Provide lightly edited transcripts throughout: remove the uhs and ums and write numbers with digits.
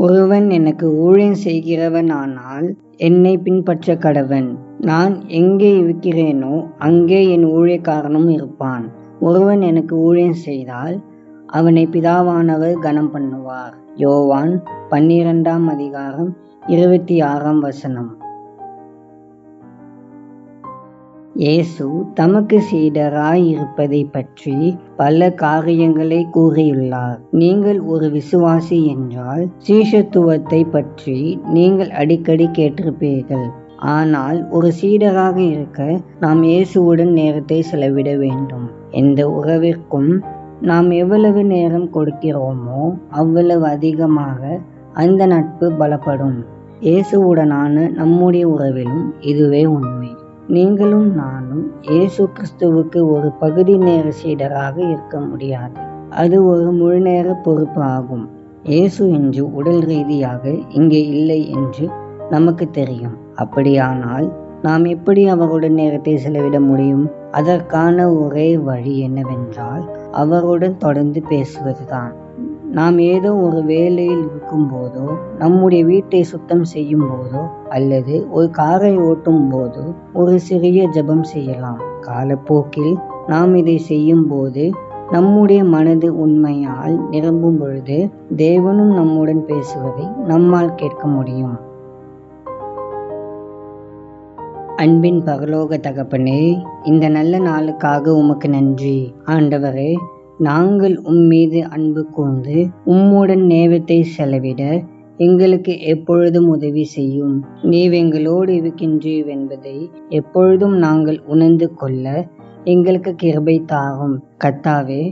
ஒருவன் எனக்கு ஊழியம் செய்கிறவனானால் என்னை பின்பற்ற கடவன். நான் எங்கே இருக்கிறேனோ அங்கே என் ஊழியக்காரனும் இருப்பான். ஒருவன் எனக்கு ஊழியம் செய்தால் அவனை பிதாவானவர் கனம் பண்ணுவார். யோவான் 12:26. இயேசு தமக்கு சீடராய் இருப்பதை பற்றி பல காரியங்களை கூறியுள்ளார். நீங்கள் ஒரு விசுவாசி என்றால் சீஷத்துவத்தை பற்றி நீங்கள் அடிக்கடி கேட்டிருப்பீர்கள். ஆனால் ஒரு சீடராக இருக்க நாம் இயேசுவுடன் நேரத்தை செலவிட வேண்டும். எந்த உறவிற்கும் நாம் எவ்வளவு நேரம் கொடுக்கிறோமோ அவ்வளவு அதிகமாக அந்த நட்பு பலப்படும். இயேசுவுடனான நம்முடைய உறவிலும் இதுவே உண்மை. நீங்களும் நானும் இயேசு கிறிஸ்துவுக்கு ஒரு பகுதி நேர சீடராக இருக்க முடியாது. அது ஒரு முழுநேர பொறுப்பு ஆகும். இயேசு இன்று உடல் ரீதியாக இங்கே இல்லை என்று நமக்கு தெரியும். அப்படியானால் நாம் எப்படி அவருடன் நேரத்தை செலவிட முடியும்? அதற்கான ஒரே வழி என்னவென்றால் அவருடன் தொடர்ந்து பேசுவதுதான். நாம் ஏதோ ஒரு வேலையில் இருக்கும் போதோ, நம்முடைய வீட்டை சுத்தம் செய்யும் போதோ, அல்லது ஒரு காரை ஓட்டும் போதோ ஒரு சிறிய ஜெபம் செய்யலாம். காலப்போக்கில் நாம் இதை செய்யும் போது நம்முடைய மனது உண்மையால் நிரம்பும் பொழுது தேவனும் நம்முடன் பேசுவதை நம்மால் கேட்க முடியும். அன்பின் பரலோக தகப்பனே, இந்த நல்ல நாளுக்காக உமக்கு நன்றி. ஆண்டவரே, நாங்கள் உம்மீது அன்பு கூர்ந்து உம்முடன் நேரத்தை செலவிட எங்களுக்கு எப்பொழுதும் உதவி செய்யும். நீர் எங்களோடு இருக்கின்றீர் என்பதை எப்பொழுதும் நாங்கள் உணர்ந்து கொள்ள எங்களுக்கு கிருபை தாரும். கர்த்தாவே,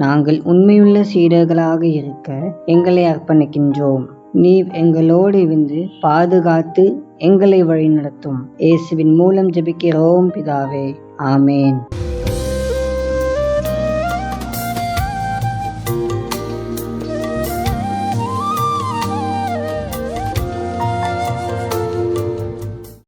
நாங்கள் உண்மையுள்ள சீடர்களாக இருக்க எங்களை அர்ப்பணிக்கின்றோம். நீர் எங்களோடு இருந்து பாதுகாத்து எங்களை வழிநடத்தும். இயேசுவின் மூலம் ஜெபிக்கிறோம் பிதாவே. ஆமேன்.